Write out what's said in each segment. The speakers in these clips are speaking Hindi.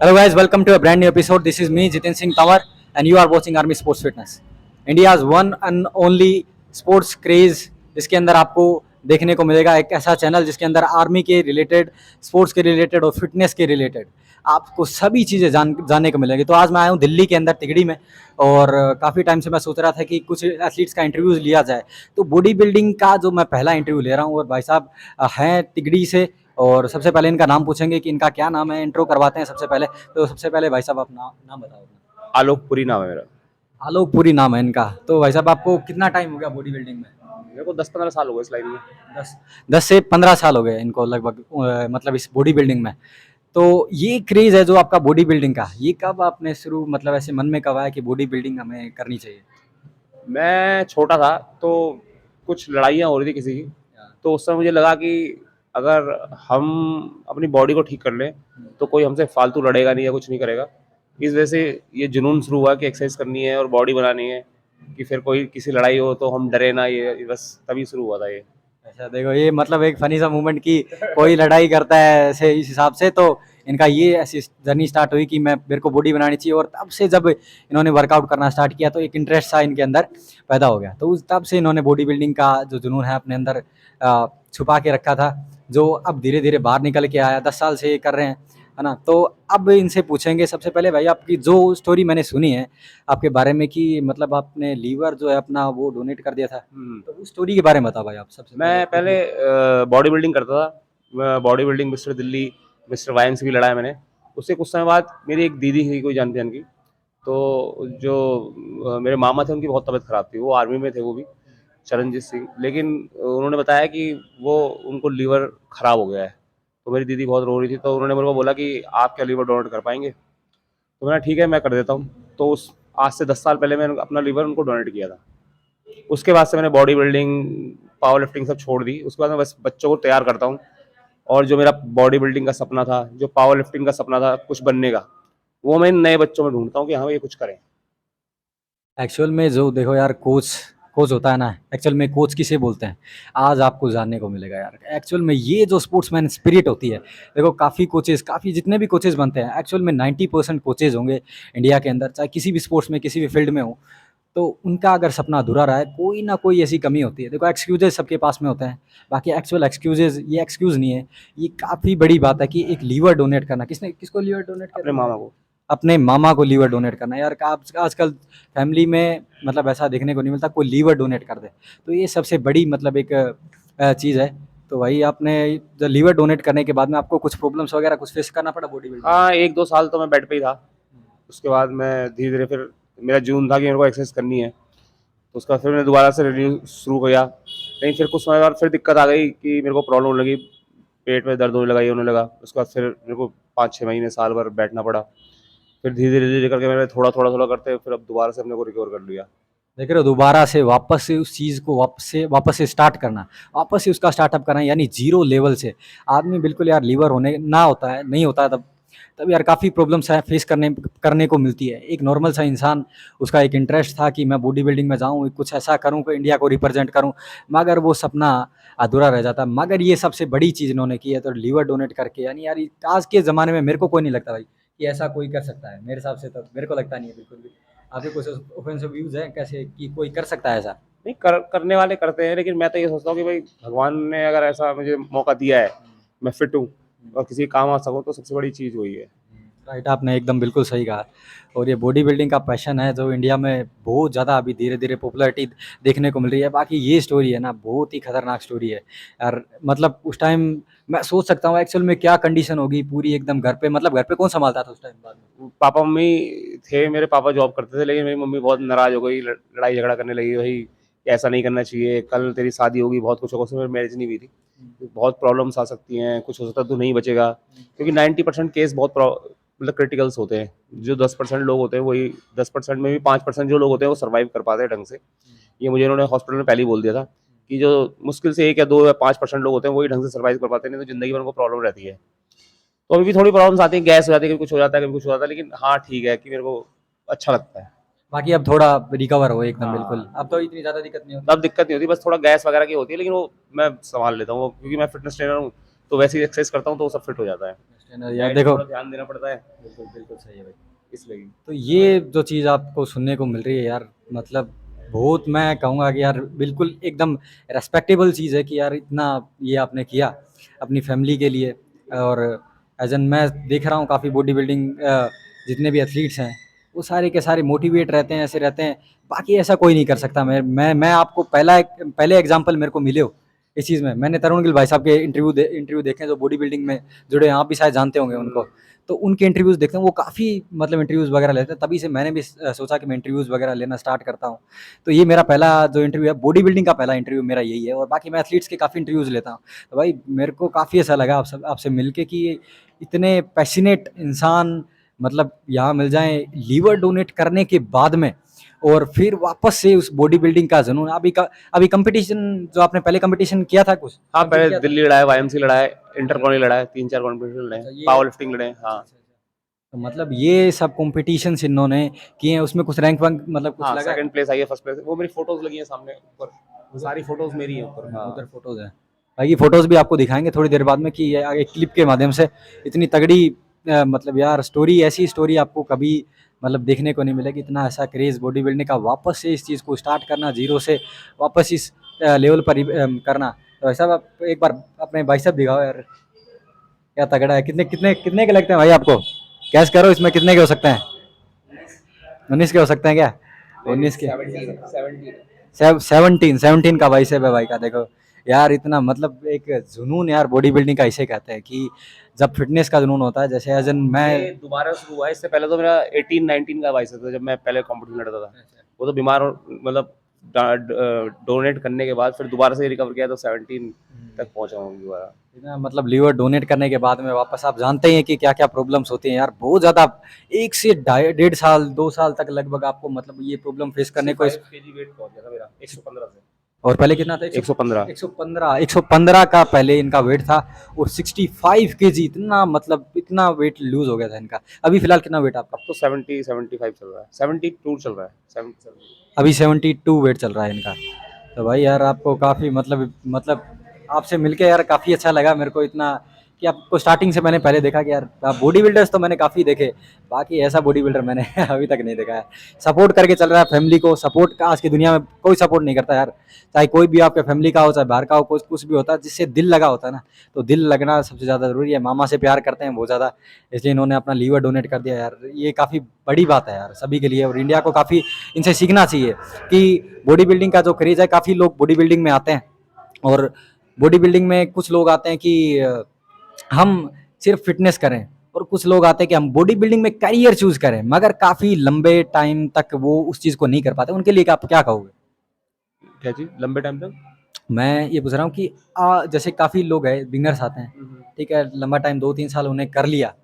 Hello guys, welcome to a brand new episode. This is me Jitin Singh Tawar and you are watching Army Sports Fitness. India's one and only sports craze जिसके अंदर आपको देखने को मिलेगा एक ऐसा चैनल जिसके अंदर आर्मी के रिलेटेड, स्पोर्ट्स के रिलेटेड और फिटनेस के रिलेटेड आपको सभी चीज़ें जानने को मिलेगी। तो आज मैं आया हूँ दिल्ली के अंदर तिगड़ी में और काफ़ी टाइम से मैं सोच रहा था कि कुछ एथलीट्स का इंटरव्यूज़ लिया जाए। तो बॉडी बिल्डिंग का जो मैं पहला इंटरव्यू ले रहा हूँ और भाई साहब हैं तिगड़ी से और सबसे पहले इनका नाम पूछेंगे कि इनका क्या नाम है, इंट्रो करवाते हैं सबसे पहले। तो सबसे पहले भाई साहब अपना नाम बताओ अपना। आलोकपुरी नाम है मेरा। आलोकपुरी नाम है इनका। तो भाई साहब आपको कितना टाइम हो गया बॉडी बिल्डिंग में? मेरे को 10-15 साल हो गए इस लाइन में। 10 से 15 साल हो गए इनको लगभग, मतलब इस बॉडी बिल्डिंग में। तो ये क्रेज है जो आपका बॉडी बिल्डिंग का, ये कब आपने शुरू, मतलब ऐसे मन में कब आया कि बॉडी बिल्डिंग हमें करनी चाहिए? मैं छोटा था तो कुछ लड़ाइयाँ हो रही थी किसी की, तो उस समय मुझे लगा कि अगर हम अपनी बॉडी को ठीक कर लें तो कोई हमसे फालतू लड़ेगा नहीं या कुछ नहीं करेगा। इस वजह से ये जुनून शुरू हुआ कि एक्सरसाइज करनी है और बॉडी बनानी है, कि फिर कोई किसी लड़ाई हो तो हम डरे ना। ये बस तभी शुरू हुआ था ये। अच्छा देखो, ये मतलब एक फनी सा मूवमेंट की कोई लड़ाई करता है ऐसे इस हिसाब से, तो इनका ये ऐसी जर्नी स्टार्ट हुई कि मैं मेरे को बॉडी बनानी चाहिए। और तब से जब इन्होंने वर्कआउट करना स्टार्ट किया तो एक इंटरेस्ट सा इनके अंदर पैदा हो गया। तो उस तब से इन्होंने बॉडी बिल्डिंग का जो जुनून है अपने अंदर छुपा के रखा था, जो अब धीरे धीरे बाहर निकल के आया। 10 साल से ये कर रहे हैं, है ना। तो अब इनसे पूछेंगे सबसे पहले भाई आपकी जो स्टोरी मैंने सुनी है आपके बारे में कि मतलब आपने लीवर जो है अपना वो डोनेट कर दिया था, तो उस स्टोरी के बारे में बताओ भाई आप सबसे मैं पहले। पहले बॉडी बिल्डिंग करता था। Body building mister Delhi, mister वायम से भी लड़ा है मैंने। उससे कुछ समय बाद मेरी एक दीदी थी कोई जान पहचान की, तो जो मेरे मामा थे उनकी बहुत तबीयत खराब थी। वो आर्मी में थे वो भी, चरणजीत सिंह। लेकिन उन्होंने बताया कि वो उनको लीवर खराब हो गया है। तो मेरी दीदी बहुत रो रही थी, तो उन्होंने मेरे को बोला कि आप क्या लीवर डोनेट कर पाएंगे? तो मैंने ठीक है मैं कर देता हूँ। तो उस आज से 10 साल पहले मैंने अपना लीवर उनको डोनेट किया था। उसके बाद से मैंने बॉडी बिल्डिंग, पावर लिफ्टिंग सब छोड़ दी। उसके बाद मैं बस बच्चों को तैयार करता हूँ। और जो मेरा बॉडी बिल्डिंग का सपना था, जो पावर लिफ्टिंग का सपना था कुछ बनने का, वो मैं नए बच्चों में ढूंढता हूँ कि हाँ ये कुछ करें। एक्चुअल में जो देखो यार, कोच कोच होता है ना, एक्चुअल में कोच किसे बोलते हैं आज आपको जानने को मिलेगा यार। एक्चुअल में ये जो स्पोर्ट्समैन स्पिरिट होती है, देखो काफ़ी कोचेज़, काफ़ी जितने भी कोचेज़ बनते हैं एक्चुअल में 90% कोचेज़ होंगे इंडिया के अंदर, चाहे किसी भी स्पोर्ट्स में किसी भी फील्ड में हो। तो उनका अगर सपना अधूरा रहा है, कोई ना कोई ऐसी कमी होती है। देखो एक्सक्यूजेज़ सबके पास में होते हैं, बाकी एक्चुअल एक्सक्यूजेज़ ये एक्सक्यूज़ नहीं है। ये काफ़ी बड़ी बात है कि एक लीवर डोनेट करना, किसने किसको लीवर डोनेट अपने करना है? मामा को। अपने मामा को लीवर डोनेट करना। यार आजकल फैमिली में मतलब ऐसा देखने को नहीं मिलता कोई लीवर डोनेट कर दे। तो ये सबसे बड़ी मतलब एक चीज़ है। तो भाई आपने जो लीवर डोनेट करने के बाद में आपको कुछ प्रॉब्लम्स वगैरह कुछ फेस करना पड़ा बॉडी बिल्डिंग? हाँ, 1-2 साल तो मैं बेड पे ही था। उसके बाद मैं धीरे धीरे फिर मेरा जून था कि मेरे को एक्सरसाइज करनी है, तो उसका फिर मैंने दोबारा से रिन्यू शुरू किया। लेकिन फिर कुछ समय बाद फिर दिक्कत आ गई कि मेरे को प्रॉब्लम होने लगी, पेट में दर्द होने लगा, ये होने लगा। उसके बाद फिर मेरे को 5-6 महीने साल भर बैठना पड़ा। फिर धीरे धीरे धीरे करके मैंने थोड़ा थोड़ा थोड़ा करते फिर अब दोबारा से अपने को रिकवर कर लिया। देख रहे हो, दोबारा से वापस से उस चीज़ को वापस से स्टार्ट करना, वापस से उसका स्टार्टअप करना, यानी ज़ीरो लेवल से। आदमी बिल्कुल यार लीवर होने ना होता है, नहीं होता है तब यार काफ़ी प्रॉब्लम्स है फेस करने को मिलती है। एक नॉर्मल सा इंसान, उसका एक इंटरेस्ट था कि मैं बॉडी बिल्डिंग में जाऊँ, कुछ ऐसा करूँ कि इंडिया को रिप्रेजेंट करूँ, मगर वो सपना अधूरा रह जाता। मगर ये सबसे बड़ी चीज़ इन्होंने की है, तो लीवर डोनेट करके, यानी यार आज के ज़माने में मेरे को कोई नहीं लगता भाई कि ऐसा कोई कर सकता है। मेरे हिसाब से तो मेरे को लगता नहीं है बिल्कुल भी। आपके कुछ ऑफेंसिव व्यूज़ हैं कैसे कि कोई कर सकता है ऐसा? नहीं, करने वाले करते हैं, लेकिन मैं तो ये सोचता हूँ कि भाई भगवान ने अगर ऐसा मुझे मौका दिया है, मैं फिट हूँ और किसी काम आ सकूँ, तो सबसे बड़ी चीज़ वही है। राइट, आपने एकदम बिल्कुल सही कहा। और ये बॉडी बिल्डिंग का पैशन है जो इंडिया में बहुत ज़्यादा अभी धीरे-धीरे पॉपुलैरिटी देखने को मिल रही है। बाकी ये स्टोरी है ना, बहुत ही खतरनाक स्टोरी है। यार मतलब उस टाइम मैं सोच सकता हूँ एक्चुअल में क्या कंडीशन होगी पूरी एकदम घर पे, मतलब घर पे कौन सँभालता था उस टाइम बाद में? पापा मम्मी थे, मेरे पापा जॉब करते थे, लेकिन मेरी मम्मी बहुत नाराज़ हो गई, लड़ाई झगड़ा करने लगी, भाई ऐसा नहीं करना चाहिए, कल तेरी शादी होगी, बहुत कुछ होगा। उसमें मेरी मैरिज नहीं हुई थी, बहुत प्रॉब्लम्स आ सकती हैं, कुछ हो सकता है तू नहीं बचेगा। क्योंकि 90% केस बहुत मतलब क्रिटिकल्स होते हैं। जो 10% लोग होते हैं वही, 10% में भी 5% जो लोग होते हैं वो सर्वाइव कर पाते हैं ढंग से। ये मुझे इन्होंने हॉस्पिटल में पहले ही बोल दिया था कि जो मुश्किल से 1 या 2 या 5% लोग होते हैं वही ढंग से सर्वाइव कर पाते हैं, नहीं तो जिंदगी भर उनको प्रॉब्लम रहती है। तो अभी भी थोड़ी प्रॉब्लम्स आती हैं, गैस हो जाती है, कभी कुछ हो जाता है, कभी कुछ हो जाता है, लेकिन हाँ ठीक है कि मेरे को अच्छा लगता है। बाकी अब थोड़ा रिकवर हो एकदम बिल्कुल, हाँ, अब तो इतनी ज़्यादा दिक्कत नहीं होती। तब दिक्कत नहीं होती, बस थोड़ा गैस वगैरह की होती है, लेकिन वो मैं संभाल लेता हूँ, क्योंकि मैं फिटनेस ट्रेनर हूँ, तो वैसे ही एक्सरसाइज करता हूँ तो वो सब फिट हो जाता है। यार डाइट पे देखो, थोड़ा ध्यान देना पड़ता है, बिल्कुल बिल्कुल सही है भाई। इसलिए। तो ये जो चीज़ आपको सुनने को मिल रही है यार, मतलब बहुत, मैं कहूँगा कि यार बिल्कुल एकदम रेस्पेक्टेबल चीज़ है कि यार इतना ये आपने किया अपनी फैमिली के लिए। और एज एन मैं देख रहा हूँ काफ़ी बॉडी बिल्डिंग जितने भी एथलीट्स हैं वो सारे के सारे मोटिवेट रहते हैं, ऐसे रहते हैं। बाकी ऐसा कोई नहीं कर सकता। मैं आपको पहले एग्जांपल मेरे को मिले हो इस चीज़ में, मैंने तरुण गिल भाई साहब के इंटरव्यू देखे हैं जो बॉडी बिल्डिंग में जुड़े हैं, आप भी शायद जानते होंगे उनको। तो उनके इंटरव्यूज़ देखते हैं, वो काफ़ी मतलब इंटरव्यूज़ वगैरह लेते हैं, तभी से मैंने भी सोचा कि मैं इंटरव्यूज़ वगैरह लेना स्टार्ट करता हूँ। तो ये मेरा पहला जो इंटरव्यू है, बॉडी बिल्डिंग का पहला इंटरव्यू मेरा यही है। और बाकी मैं एथलीट्स के काफ़ी इंटरव्यूज़ लेता हूँ। तो भाई मेरे को काफ़ी ऐसा लगा आपसे मिलके कि ये इतने पैशनेट इंसान मतलब यहाँ मिल जाएँ लीवर डोनेट करने के बाद में, और फिर वापस से उस बॉडी बिल्डिंग का जुनून। अभी कंपटीशन जो आपने पहले कंपटीशन किया था कुछ? हाँ, कंप्लीट पहले किया था? दिल्ली लड़ा है, वाईएमसी लड़ा है, इंटर कॉलोनी लड़ा है, 3-4 कॉम्पिटिशन लड़े अच्छा हैं, ये पावर लिफ्टिंग लड़े हैं, अच्छा, हाँ। अच्छा, अच्छा। तो मतलब ये सब कॉम्पिटिशन्स इन्होंने किए हैं, उसमें कुछ रैंक वैंक मतलब कुछ हाँ, लगा है? सेकंड प्लेस आई है, फर्स्ट प्लेस, वो मेरी फोटोज़ लगी हैं सामने ऊपर, वो सारी फोटोज़ मेरी हैं ऊपर, हाँ। उधर फोटोज हैं भाई, ये फोटोज भी आपको दिखाएंगे थोड़ी देर बाद में कि ये आगे क्लिप के माध्यम से इतनी तगड़ी मतलब यार स्टोरी, ऐसी स्टोरी आपको कभी मतलब देखने को नहीं मिलेगी। इतना ऐसा क्रेज बॉडी बिल्डिंग का, वापस से इस चीज़ को स्टार्ट करना जीरो से, वापस इस लेवल पर करना। तो ऐसा आप एक बार अपने भाई साहब दिखाओ यार, क्या तगड़ा है। कितने कितने कितने के लगते हैं भाई आपको? कैश करो, इसमें कितने के हो सकते हैं? 19 के हो सकते हैं क्या? 19 के? 17 का भाई साहब है भाई का, देखो यार इतना मतलब एक जुनून यार बॉडी बिल्डिंग का इसे कहते हैं कि जब फिटनेस का जुनून होता है, जैसे एज एन मैं। ये दोबारा शुरू हुआ है, इससे पहले तो मेरा 18-19 का बाइसेप था जब मैं पहले कंपटीशन लड़ता था। वो तो बीमार मतलब डोनेट करने के बाद फिर दोबारा से रिकवर किया तो 17 तक पहुंचा हूँ दोबारा। इतना मतलब लीवर डोनेट करने के बाद में वापस, आप जानते ही हैं कि क्या क्या प्रॉब्लम्स होती हैं यार, बहुत ज़्यादा। 1 से 1.5 साल 2 साल तक लगभग आपको मतलब ये प्रॉब्लम फेस करने को 65 केजी वेट पहुंच गया था मेरा 115 से। और पहले कितना था? 115। 115 का पहले इनका वेट था। और 65 kg, इतना मतलब इतना वेट लूज हो गया था इनका। अभी फिलहाल कितना वेट आपका? अब तो 70-75 चल रहा है, 72 चल रहा है, 70। अभी 72 वेट चल रहा है इनका। तो भाई यार आपको काफ़ी मतलब आपसे मिलके यार काफ़ी अच्छा लगा मेरे को, इतना कि आपको स्टार्टिंग से मैंने पहले देखा कि यार बॉडी बिल्डर्स तो मैंने काफ़ी देखे, बाकी ऐसा बॉडी बिल्डर मैंने अभी तक नहीं देखा है। सपोर्ट करके चल रहा है फैमिली को, सपोर्ट का आज की दुनिया में कोई सपोर्ट नहीं करता यार। चाहे कोई भी आपके फैमिली का हो, चाहे बाहर का हो, कुछ भी होता है जिससे दिल लगा होता है ना, तो दिल लगना सबसे ज़्यादा ज़रूरी है। मामा से प्यार करते हैं बहुत ज़्यादा, इसलिए इन्होंने अपना लीवर डोनेट कर दिया यार। ये काफ़ी बड़ी बात है यार सभी के लिए, और इंडिया को काफ़ी इनसे सीखना चाहिए कि बॉडी बिल्डिंग का जो क्रेज़ है, काफ़ी लोग बॉडी बिल्डिंग में आते हैं। और बॉडी बिल्डिंग में कुछ लोग आते हैं कि हम सिर्फ फिटनेस करें, और कुछ लोग आते हैं कि हम बॉडी बिल्डिंग में करियर चूज करें, मगर काफ़ी लंबे टाइम तक वो उस चीज़ को नहीं कर पाते। उनके लिए आप क्या कहोगे? क्या चीज लंबे टाइम तक? मैं ये पूछ रहा हूँ कि जैसे काफ़ी लोग हैं, बिगनर्स आते हैं, ठीक है, लंबा टाइम 2-3 साल उन्हें कर लिया,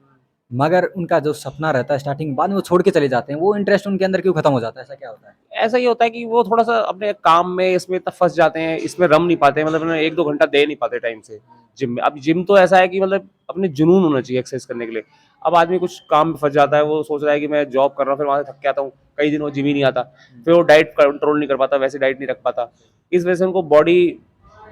मगर उनका जो सपना रहता है स्टार्टिंग, बाद में वो छोड़ के चले जाते हैं। वो इंटरेस्ट उनके अंदर क्यों खत्म हो जाता है? ऐसा क्या होता है? ऐसा ही होता है कि वो थोड़ा सा अपने काम में इसमें इतना फंस जाते हैं, इसमें रम नहीं पाते, मतलब उन्हें 1-2 घंटा दे नहीं पाते टाइम से जिम में। अब जिम तो ऐसा है कि मतलब अपने जुनून होना चाहिए एक्सरसाइज करने के लिए। अब आदमी कुछ काम में फंस जाता है, वो सोच रहा है कि मैं जॉब कर रहा हूँ, फिर वहां से थक के आता हूँ, कई दिन वो जिम ही नहीं आता, फिर वो डाइट कंट्रोल नहीं कर पाता, वैसे डाइट नहीं रख पाता। इस वजह से उनको बॉडी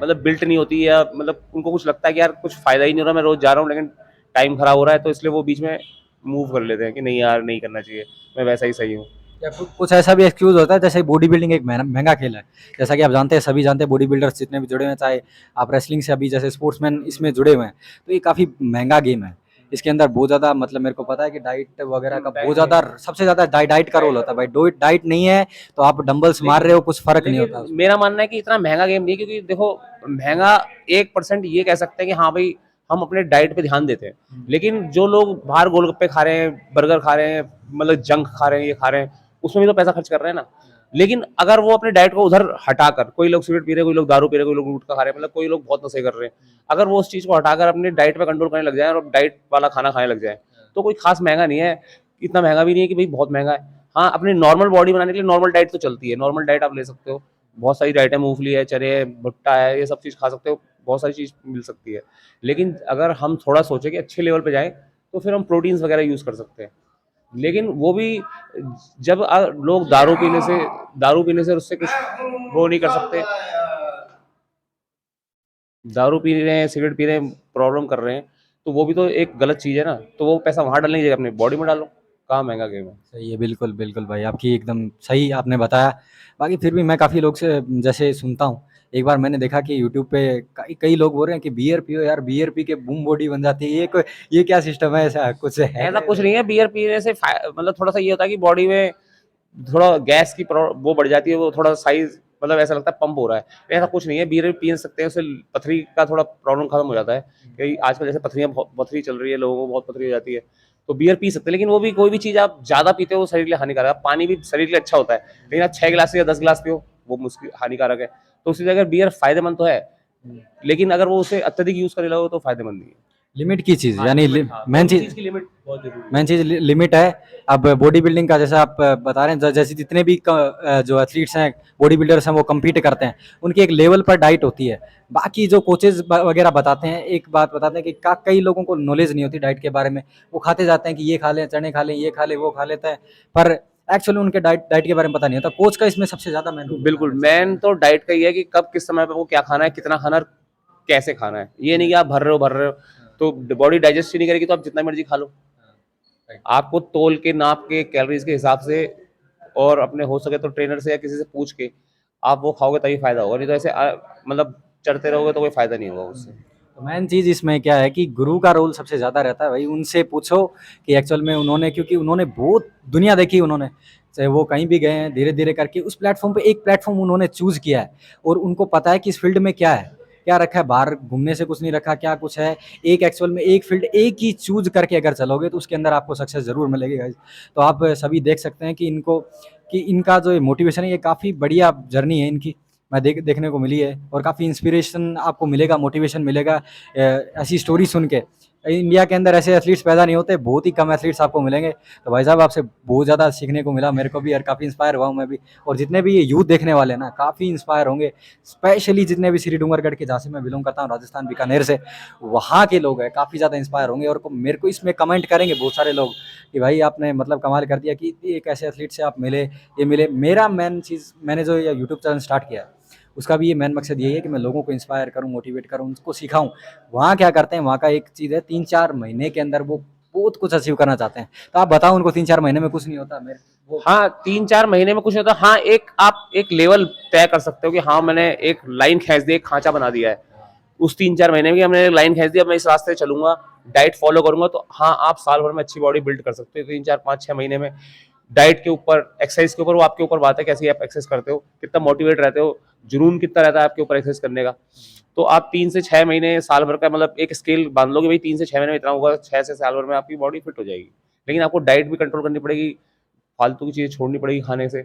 मतलब बिल्ट नहीं होती, या मतलब उनको कुछ लगता है कि यार कुछ फायदा ही नहीं हो रहा, मैं रोज जा रहा हूँ लेकिन टाइम खराब हो रहा है, तो इसलिए वो बीच में मूव कर लेते हैं कि नहीं यार नहीं करना चाहिए, मैं वैसा ही सही हूँ। या कुछ ऐसा भी एक्सक्यूज होता है, जैसे बॉडी बिल्डिंग एक महंगा खेल है, जैसा कि आप जानते हैं, सभी जानते हैं, बॉडी बिल्डर्स जितने भी जुड़े हुए हैं, चाहे आप रेसलिंग से अभी जैसे स्पोर्ट्समैन इसमें जुड़े हुए हैं, तो ये काफ़ी महंगा गेम है। इसके अंदर बहुत ज़्यादा मतलब मेरे को पता है कि डाइट वगैरह का बहुत ज़्यादा, सबसे ज़्यादा डाइट का रोल होता है भाई। डाइट नहीं है तो आप डंबल्स मार रहे हो, कुछ फर्क नहीं होता लेकिन उसमें। मेरा मानना है कि इतना महंगा गेम नहीं है, क्योंकि देखो महंगा 1% ये कह सकते हैं कि हाँ भाई हम अपने डाइट पे ध्यान देते हैं, लेकिन जो लोग बाहर गोलगप्पे खा रहे हैं, बर्गर खा रहे हैं, मतलब जंक खा रहे हैं, ये खा रहे हैं, उसमें भी तो पैसा खर्च कर रहे हैं ना। लेकिन अगर वो अपने डाइट को उधर हटाकर, कोई लोग सिगरेट पी रहे हैं, कोई लोग दारू पी रहे हैं, कोई लोग गुटखा खा रहे हैं, मतलब कोई लोग बहुत नशे कर रहे हैं, अगर वो उस चीज को हटाकर अपने डाइट पे कंट्रोल करने लग जाए और डाइट वाला खाना खाने लग जाए, तो कोई खास महंगा नहीं है। इतना महंगा भी नहीं है कि भाई बहुत महंगा है। हाँ, अपनी नॉर्मल बॉडी बनाने के लिए नॉर्मल डाइट तो चलती है, नॉर्मल डाइट आप ले सकते हो, बहुत सारी डाइट है, मूंगफली है, चने है, भुट्टा है, ये सब चीज़ खा सकते हो, बहुत सारी चीज़ मिल सकती है। लेकिन अगर हम थोड़ा सोचें कि अच्छे लेवल पे जाएं, तो फिर हम प्रोटीन्स वगैरह यूज़ कर सकते हैं। लेकिन वो भी जब लोग दारू पीने से उससे कुछ वो नहीं कर सकते, दारू पी रहे हैं, सिगरेट पी रहे हैं, प्रॉब्लम कर रहे हैं, तो वो भी तो एक गलत चीज़ है ना। तो वो पैसा वहाँ डालने की जगह अपनी बॉडी में डालो, कहाँ महंगा गेम है। सही है, बिल्कुल, बिल्कुल भाई, आपकी एकदम सही आपने बताया। बाकी फिर भी मैं काफ़ी लोग से जैसे सुनता हूँ, एक बार मैंने देखा कि यूट्यूब पे कई कई लोग बोल रहे हैं कि बियर पियो यार, बियर पी के बूम बॉडी बन जाती है। ये क्या सिस्टम है, ऐसा कुछ है ऐसा क्या कुछ इसमें? नहीं है, बियर पीने से मतलब थोड़ा सा ये होता है कि बॉडी में थोड़ा गैस की वो बढ़ जाती है, वो थोड़ा साइज मतलब ऐसा लगता है पंप हो रहा है। ऐसा कुछ नहीं है, बियर पी सकते हैं, उससे पथरी का थोड़ा प्रॉब्लम खत्म हो जाता है। कि आजकल जैसे पथरी चल रही है, लोगों को बहुत पथरी हो जाती है, तो बियर पी सकते हैं। लेकिन वो भी कोई भी चीज़ आप ज़्यादा पीते हो वो शरीर के लिए हानिकारक है। पानी भी शरीर के लिए अच्छा होता है, लेकिन आप 6 गिलास या 10 गिलास पियो वो मुश्किल हानिकारक है। तो उसी जगह बियर फायदेमंद तो है, लेकिन अगर वो उसे अत्यधिक यूज करने लगो तो फायदेमंद नहीं है। लिमिट की चीज़, हाँ, यानी लिमिट, हाँ, मेन कोई भी चीज़, चीज़ की लिमिट बहुत जरूरी है। मेन चीज़ लिमिट है। अब बॉडी बिल्डिंग का जैसा आप बता रहे हैं, जैसे जितने भी जो एथलीट्स हैं, बॉडी बिल्डर्स हैं, वो compete करते हैं, उनकी एक लेवल पर डाइट होती है। बाकी जो कोचेज वगैरह बताते हैं, एक बात बताते हैं कि कई लोगों को नॉलेज नहीं होती डाइट के बारे में। वो खाते जाते हैं कि ये खा लें, चने खा लें, ये खा लें, वो खा लेते हैं, पर एक्चुअली उनके डाइट डाइट के बारे में पता नहीं होता। कोच का इसमें सबसे ज़्यादा मेन रोल होता है बिल्कुल, मेरे हिसाब मेन तो डाइट का ही है कि कब किस समय पे वो क्या खाना है, कितना खाना है, कैसे खाना है। ये नहीं कि आप भर रहे हो तो बॉडी डाइजेस्ट ही नहीं करेगी, तो आप जितना मर्जी खा लो। से। आपको तोल के, नाप के, कैलोरीज के हिसाब से, और अपने हो सके तो ट्रेनर से या किसी से पूछ के आप वो खाओगे तभी फायदा होगा। नहीं तो ऐसे मतलब चढ़ते रहोगे तो कोई फायदा नहीं होगा उससे। तो मेन चीज़ इसमें क्या है कि गुरु का रोल सबसे ज़्यादा रहता है भाई। उनसे पूछो कि एक्चुअल में उन्होंने, क्योंकि उन्होंने बहुत दुनिया देखी उन्होंने, चाहे वो कहीं भी गए हैं, धीरे धीरे करके उस प्लेटफॉर्म पे एक प्लेटफॉर्म उन्होंने चूज़ किया है, और उनको पता है कि इस फील्ड में क्या है, क्या रखा है, बाहर घूमने से कुछ नहीं रखा, क्या कुछ है। एक एक्चुअल में एक फील्ड एक ही चूज करके अगर चलोगे तो उसके अंदर आपको सक्सेस ज़रूर मिलेगी गाइस। तो आप सभी देख सकते हैं कि इनको, कि इनका जो मोटिवेशन है, ये काफ़ी बढ़िया जर्नी है इनकी, मैं देखने को मिली है, और काफ़ी इंस्पिरेशन आपको मिलेगा, मोटिवेशन मिलेगा ऐसी स्टोरी सुन के। इंडिया के अंदर ऐसे एथलीट्स पैदा नहीं होते, बहुत ही कम एथलीट्स आपको मिलेंगे। तो भाई साहब, आपसे बहुत ज़्यादा सीखने को मिला मेरे को भी, और काफ़ी इंस्पायर हुआ हूँ मैं भी। और जितने भी ये यूथ देखने वाले हैं ना, काफ़ी इंस्पायर होंगे, स्पेशली जितने भी श्री डूंगरगढ़ के, जहाँ से मैं बिलोंग करता हूँ, राजस्थान बीकानेर से, वहाँ के लोग हैं, काफ़ी ज़्यादा इंस्पायर होंगे। और मेरे को इसमें कमेंट करेंगे बहुत सारे लोग कि भाई आपने मतलब कमाल कर दिया कि एक ऐसे एथलीट से आप मिले, ये मिले। मेरा मेन चीज़, मैंने जो ये यूट्यूब चैनल स्टार्ट किया है, उसका भी ये मेन मकसद यही है कि मैं लोगों को इंस्पायर करूं, मोटिवेट करूं, उनको सिखाऊं। वहाँ क्या करते हैं, वहाँ का एक चीज़ है, 3-4 महीने के अंदर वो बहुत कुछ अचीव करना चाहते हैं। तो आप बताओ, उनको 3-4 महीने में कुछ नहीं होता मेरे वो। हाँ, 3-4 महीने में कुछ नहीं होता। हाँ, एक आप एक लेवल तय कर सकते हो कि हाँ मैंने एक लाइन खींच दी, एक खांचा बना दिया है उस 3-4 महीने में, कि हमने एक लाइन खींच दी, अब मैं इस रास्ते से चलूंगा, डाइट फॉलो करूंगा। तो हाँ, आप साल भर में अच्छी बॉडी बिल्ड कर सकते हो 3-4-5-6 महीने में। डाइट के ऊपर, एक्सरसाइज के ऊपर, वो आपके ऊपर बात है कैसी आप एक्सरसाइज करते हो, कितना मोटिवेट रहते हो, जुनून कितना रहता है आपके ऊपर एक्सरसाइज करने का। तो आप 3 से 6 महीने, साल भर का मतलब एक स्केल बांध लो कि भाई 3 से 6 महीने में इतना होगा, 6 से साल भर में आपकी बॉडी फिट हो जाएगी। लेकिन आपको डाइट भी कंट्रोल करनी पड़ेगी, फालतू की चीज़ें छोड़नी पड़ेगी खाने से,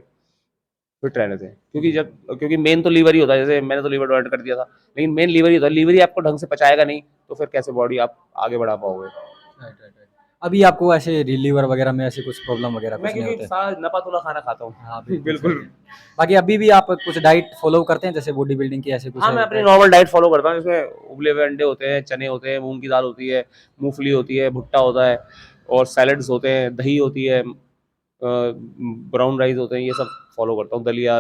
फिट रहने से। क्योंकि मेन तो लीवर ही होता है। जैसे मैंने तो लीवर डोनेट कर दिया था, लेकिन मेन लीवर ही होता है। लीवर ही आपको ढंग से पचाएगा नहीं, तो फिर कैसे बॉडी आप आगे बढ़ा पाओगे। Right, right, right. अभी आपको ऐसे लीवर वगैरह में ऐसे कुछ प्रॉब्लम वगैरह मैं कुछ नहीं क्योंकि होते? सारा नपा तुला खाना खाता हूँ। हाँ, बिल्कुल सही बिल्कुल। है। बाकी अभी भी आप कुछ डाइट फॉलो करते हैं, जैसे बॉडी बिल्डिंग की ऐसे कुछ हाँ, है मैं अपनी डाइट? नॉर्मल डाइट फॉलो करता हूँ, जिसमें उबले हुए अंडे होते हैं, चने होते हैं, मूंग की दाल होती है, मूंगफली होती है, भुट्टा होता है, और सैलड्स होते हैं, दही होती है, ब्राउन राइस होते हैं, ये सब फॉलो करता हूँ, दलिया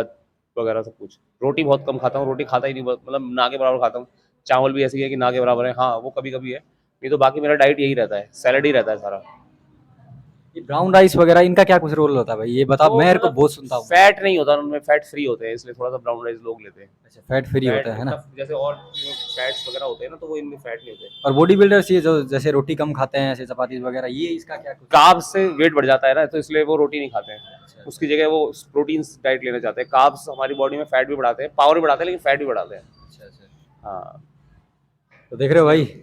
वगैरह सब कुछ। रोटी बहुत कम खाता हूँ, रोटी खाता ही नहीं, मतलब ना के बराबर खाता हूँ। चावल भी ऐसी है कि ना के बराबर है, हाँ वो कभी कभी है, नहीं तो बाकी मेरा डाइट यही रहता है, सैलड ही रहता है सारा। ये ब्राउन राइस वगैरह, इनका क्या कुछ रोल होता है भाई, ये बताओ, वो मेरे को मतलब बहुत सुनता हूँ। फैट नहीं होता उनमें, फैट फ्री होते हैं, इसलिए थोड़ा सा ब्राउन राइस लोग लेते हैं। अच्छा, फैट फ्री फैट होता है इतना ना? जैसे और फैट्स वगैरह होते हैं ना, तो वो इनमें फैट नहीं होते। और बॉडी बिल्डर्स ये जो जैसे रोटी कम खाते हैं, ऐसे चपाती वगैरह, ये इसका क्या कुछ? कार्ब्स से वेट बढ़ जाता है ना, तो इसलिए वो रोटी नहीं खाते हैं। अच्छा, उसकी जगह वो प्रोटीन डाइट लेना चाहते हैं। कार्ब्स हमारी बॉडी में फैट भी बढ़ाते हैं, पावर भी बढ़ाते हैं, लेकिन फैट भी बढ़ाते हैं। अच्छा, अच्छा। हाँ, तो देख रहे हो भाई,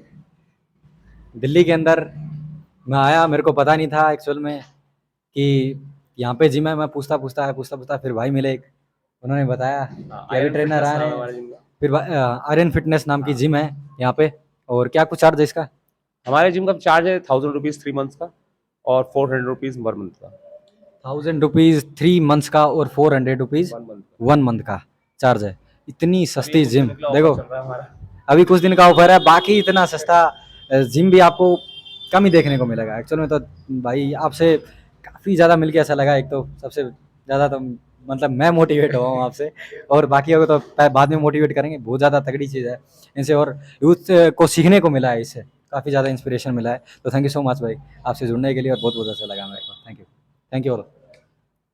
दिल्ली के अंदर मैं आया, मेरे को पता नहीं था एक्चुअल में कि यहाँ पे जिम है। मैं पूछता पूछता फिर भाई मिले एक, उन्होंने बताया कि अभी आयरन ट्रेनर फिटनेस आ नाम रहे है हैं। हमारे जिम का। फिर आर्यन फिटनेस नाम की जिम है यहाँ पे। और क्या कुछ चार्ज है इसका? हमारे जिम का चार्ज है 1000 रुपीज़ 3 मंथ्स का, और 400 रुपीज़ 1 मंथ का। 1000 रुपीज़ 3 मंथ्स का, और 400 रुपीज़ 1 मंथ का। 1 मंथ का चार्ज है। इतनी अभी सस्ती कुछ जिम दिन का ऑफर देखो, चल रहा है हमारा। अभी कुछ दिन का ऑफर है, बाकी इतना सस्ता जिम भी आपको कम ही देखने को मिलेगा एक्चुअल में। तो भाई आपसे काफ़ी ज़्यादा मिलके ऐसा लगा, एक तो सबसे ज़्यादा तो मतलब मैं मोटिवेट हुआ हूँ आपसे, और बाकी को तो बाद में मोटिवेट करेंगे। बहुत ज़्यादा तगड़ी चीज़ है इनसे, और यूथ को सीखने को मिला है इससे। काफ़ी ज़्यादा इंस्पिरेशन मिला है। तो थैंक यू सो मच भाई आपसे जुड़ने के लिए, और बहुत बहुत अच्छा लगा मेरे को। Thank you all.